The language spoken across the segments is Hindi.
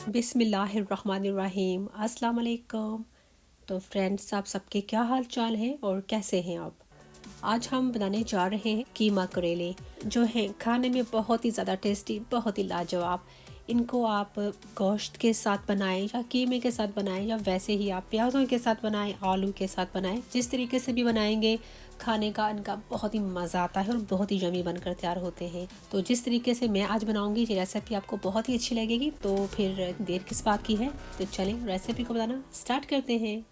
बिस्मिल्लाहिर्रहमानिर्रहीम अस्सलाम वालेकुम। तो फ्रेंड्स, आप सबके क्या हाल चाल है और कैसे हैं आप? आज हम बनाने जा रहे हैं कीमा करेले, जो हैं खाने में बहुत ही ज़्यादा टेस्टी, बहुत ही लाजवाब। इनको आप गोश्त के साथ बनाएं या कीमे के साथ बनाएं या वैसे ही आप प्याज़ों के साथ बनाएं, आलू के साथ बनाएं, जिस तरीके से भी बनाएंगे खाने का इनका बहुत ही मज़ा आता है और बहुत ही यमी बनकर तैयार होते हैं। तो जिस तरीके से मैं आज बनाऊंगी ये रेसिपी आपको बहुत ही अच्छी लगेगी। तो फिर देर किस बात की है, तो चलें रेसिपी को बनाना स्टार्ट करते हैं।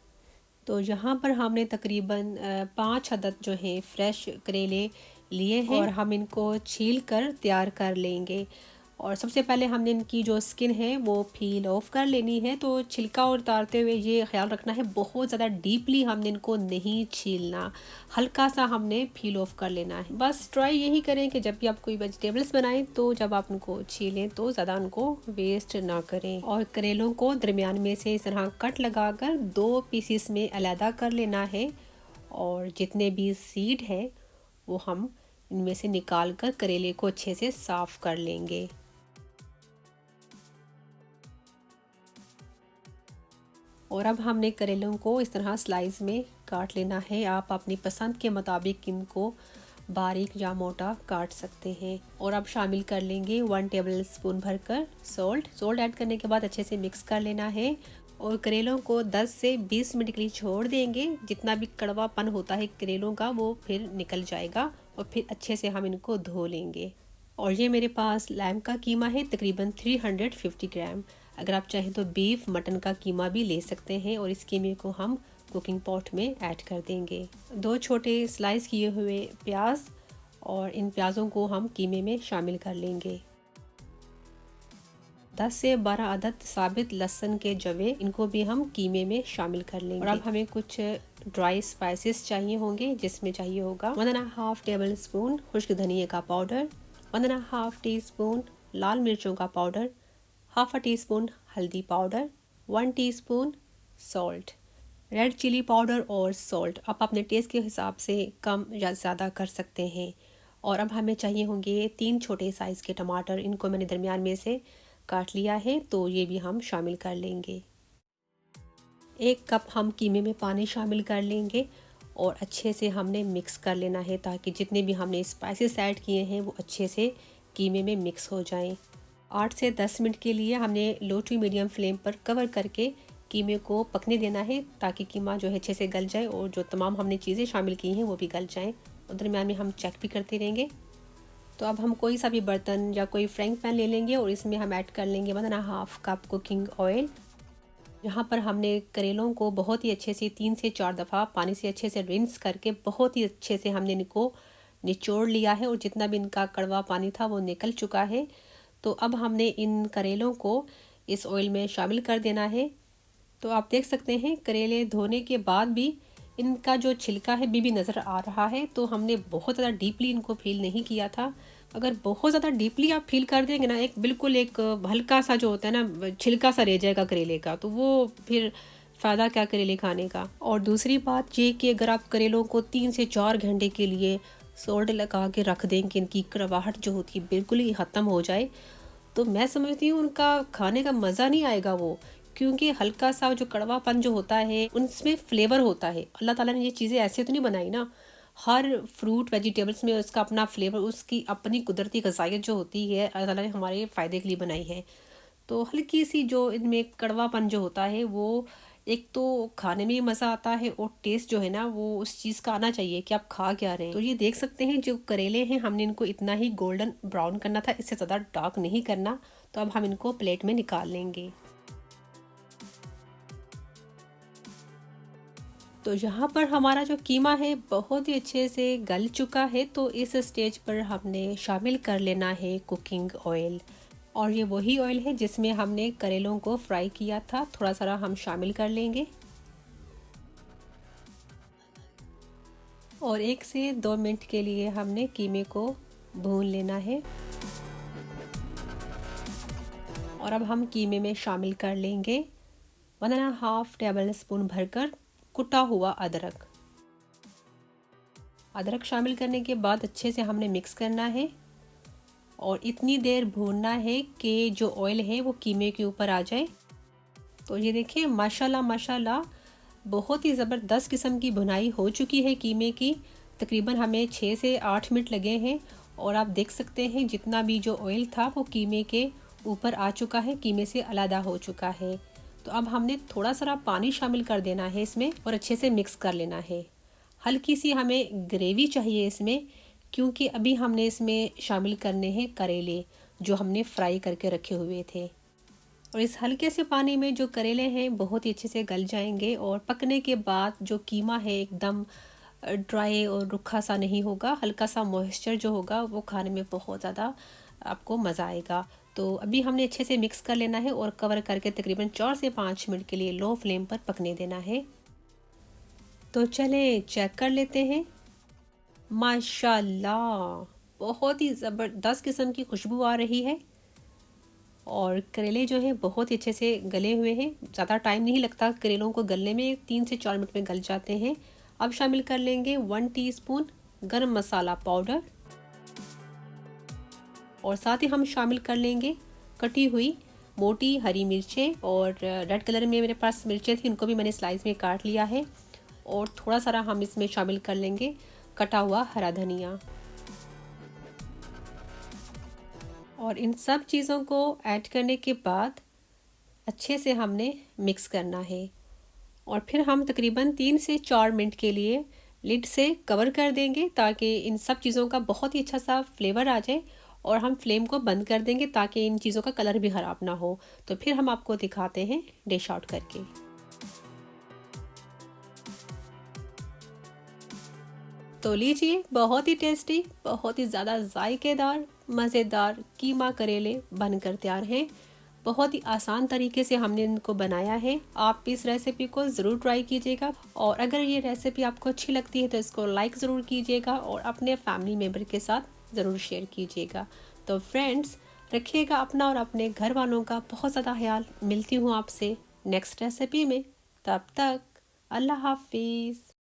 तो यहाँ पर हमने तकरीबन 5 अदद जो है फ्रेश करेले लिए हैं और हम इनको छील कर तैयार कर लेंगे। और सबसे पहले हमने इनकी जो स्किन है वो पील ऑफ कर लेनी है। तो छिलका उतारते हुए ये ख्याल रखना है बहुत ज़्यादा डीपली हमने इनको नहीं छीलना, हल्का सा हमने पील ऑफ कर लेना है। बस ट्राई यही करें कि जब भी आप कोई वेजिटेबल्स बनाएं तो जब आप उनको छीलें तो ज़्यादा उनको वेस्ट ना करें। और करेलों को दरमियान में से इस तरह कट लगाकर 2 पीसीस में अलहदा कर लेना है। और जितने भी सीड है वो हम इनमें से निकाल कर करेले को अच्छे से साफ़ कर लेंगे। और अब हमने करेलों को इस तरह स्लाइस में काट लेना है। आप अपनी पसंद के मुताबिक इनको बारीक या मोटा काट सकते हैं। और अब शामिल कर लेंगे 1 टेबल स्पून भरकर सॉल्ट ऐड करने के बाद अच्छे से मिक्स कर लेना है। और करेलों को 10 से 20 मिनट के लिए छोड़ देंगे। जितना भी कड़वापन होता है करेलों का वो फिर निकल जाएगा और फिर अच्छे से हम इनको धो लेंगे। और ये मेरे पास लैम का कीमा है तकरीबन 350 ग्राम। अगर आप चाहें तो बीफ मटन का कीमा भी ले सकते हैं। और इस कीमे को हम कुकिंग पॉट में ऐड कर देंगे। 2 छोटे स्लाइस किए हुए प्याज, और इन प्याज़ों को हम कीमे में शामिल कर लेंगे। 10 से 12 अदद साबित लहसुन के जवे, इनको भी हम कीमे में शामिल कर लेंगे। और अब हमें कुछ ड्राई स्पाइसेस चाहिए होंगे, जिसमें चाहिए होगा 1.5 टेबल स्पून खुश्क धनिया का पाउडर, 1.5 टीस्पून लाल मिर्चों का पाउडर, हाफ टी स्पून हल्दी powder, 1 teaspoon salt. Red chilli powder और सॉल्ट आप अपने टेस्ट के हिसाब से कम या ज़्यादा कर सकते हैं। और अब हमें चाहिए होंगे 3 छोटे साइज़ के टमाटर, इनको मैंने दरमियान में से काट लिया है, तो ये भी हम शामिल कर लेंगे। 1 कप हम कीमे में पानी शामिल कर लेंगे और अच्छे से हमने मिक्स कर लेना है, ताकि जितने भी हमने स्पाइसेस ऐड किए हैं वो अच्छे से कीमे में मिक्स हो जाएं। 8 से 10 मिनट के लिए हमने लो टू मीडियम फ्लेम पर कवर करके कीमे को पकने देना है, ताकि कीमा जो है अच्छे से गल जाए और जो तमाम हमने चीज़ें शामिल की हैं वो भी गल जाएं। और दरमियान में हम चेक भी करते रहेंगे। तो अब हम कोई सा भी बर्तन या कोई फ्राइंग पैन ले लेंगे और इसमें हम ऐड कर लेंगे 1.5 कप कुकिंग ऑयल। यहाँ पर हमने करेलों को बहुत ही अच्छे से 3 से 4 दफ़ा पानी से अच्छे से रिंस करके बहुत ही अच्छे से हमने इनको निचोड़ लिया है और जितना भी इनका कड़वा पानी था वो निकल चुका है। तो अब हमने इन करेलों को इस ऑयल में शामिल कर देना है। तो आप देख सकते हैं करेले धोने के बाद भी इनका जो छिलका है भी नज़र आ रहा है। तो हमने बहुत ज़्यादा डीपली इनको फील नहीं किया था। अगर बहुत ज़्यादा डीपली आप फील कर देंगे ना, एक बिल्कुल एक हल्का सा जो होता है ना छिलका सा रह जाएगा करेले का, तो वो फिर फ़ायदा क्या करेले खाने का। और दूसरी बात ये कि अगर आप करेलों को 3 से 4 घंटे के लिए सॉल्ट लगा के रख दें कि इनकी कड़वाहट जो होती है बिल्कुल ही ख़त्म हो जाए, तो मैं समझती हूँ उनका खाने का मज़ा नहीं आएगा वो। क्योंकि हल्का सा जो कड़वापन जो होता है उनमें फ्लेवर होता है। अल्लाह ताला ने ये चीज़ें ऐसे तो नहीं बनाई ना, हर फ्रूट वेजिटेबल्स में उसका अपना फ्लेवर, उसकी अपनी कुदरती ग़िज़ाइयत जो होती है अल्लाह ताला ने हमारे फ़ायदे के लिए बनाई है। तो हल्की सी जो इनमें कड़वापन जो होता है वो एक तो खाने में मज़ा आता है और टेस्ट जो है ना वो उस चीज़ का आना चाहिए कि आप खा क्या रहे हैं। तो ये देख सकते हैं जो करेले हैं हमने इनको इतना ही गोल्डन ब्राउन करना था, इससे ज़्यादा डार्क नहीं करना। तो अब हम इनको प्लेट में निकाल लेंगे। तो यहाँ पर हमारा जो कीमा है बहुत ही अच्छे से गल चुका है। तो इस स्टेज पर हमने शामिल कर लेना है कुकिंग ऑयल। और ये वही ऑयल है जिसमें हमने करेलों को फ्राई किया था, थोड़ा सा हम शामिल कर लेंगे। और 1 से 2 मिनट के लिए हमने कीमे को भून लेना है। और अब हम कीमे में शामिल कर लेंगे 1.5 टेबल स्पून भरकर कुटा हुआ अदरक। अदरक शामिल करने के बाद अच्छे से हमने मिक्स करना है। और इतनी देर भूनना है कि जो ऑयल है वो कीमे के ऊपर आ जाए। तो ये देखिए माशाल्लाह माशाल्लाह बहुत ही ज़बरदस्त किस्म की भुनाई हो चुकी है कीमे की। तकरीबन हमें 6 से 8 मिनट लगे हैं और आप देख सकते हैं जितना भी जो ऑयल था वो कीमे के ऊपर आ चुका है, कीमे से अलहदा हो चुका है। तो अब हमने थोड़ा सा पानी शामिल कर देना है इसमें और अच्छे से मिक्स कर लेना है। हल्की सी हमें ग्रेवी चाहिए इसमें, क्योंकि अभी हमने इसमें शामिल करने हैं करेले जो हमने फ्राई करके रखे हुए थे। और इस हल्के से पानी में जो करेले हैं बहुत ही अच्छे से गल जाएंगे और पकने के बाद जो कीमा है एकदम ड्राई और रूखा सा नहीं होगा, हल्का सा मॉइस्चर जो होगा वो खाने में बहुत ज़्यादा आपको मज़ा आएगा। तो अभी हमने अच्छे से मिक्स कर लेना है और कवर करके तकरीबन 4 से 5 मिनट के लिए लो फ्लेम पर पकने देना है। तो चलें चेक कर लेते हैं। माशाल्लाह बहुत ही ज़बरदस्त किस्म की खुशबू आ रही है और करेले जो हैं बहुत ही अच्छे से गले हुए हैं। ज़्यादा टाइम नहीं लगता करेलों को गलने में, 3 से 4 मिनट में गल जाते हैं। अब शामिल कर लेंगे 1 टीस्पून गरम मसाला पाउडर और साथ ही हम शामिल कर लेंगे कटी हुई मोटी हरी मिर्चें, और रेड कलर में मेरे पास मिर्चें थी उनको भी मैंने स्लाइस में काट लिया है। और थोड़ा सा हम इसमें शामिल कर लेंगे कटा हुआ हरा धनिया। और इन सब चीज़ों को ऐड करने के बाद अच्छे से हमने मिक्स करना है और फिर हम तकरीबन 3 से 4 मिनट के लिए लिड से कवर कर देंगे ताकि इन सब चीज़ों का बहुत ही अच्छा सा फ्लेवर आ जाए। और हम फ्लेम को बंद कर देंगे ताकि इन चीज़ों का कलर भी ख़राब ना हो। तो फिर हम आपको दिखाते हैं डिश आउट करके। तो लीजिए बहुत ही टेस्टी, बहुत ही ज़्यादा जायकेदार मज़ेदार कीमा करेले बनकर तैयार हैं। बहुत ही आसान तरीके से हमने इनको बनाया है। आप इस रेसिपी को ज़रूर ट्राई कीजिएगा और अगर ये रेसिपी आपको अच्छी लगती है तो इसको लाइक ज़रूर कीजिएगा और अपने फैमिली मेम्बर के साथ ज़रूर शेयर कीजिएगा। तो फ्रेंड्स रखिएगा अपना और अपने घर वालों का बहुत ज़्यादा ख्याल। मिलती हूँ आपसे नेक्स्ट रेसिपी में, तब तक अल्लाह हाफिज़।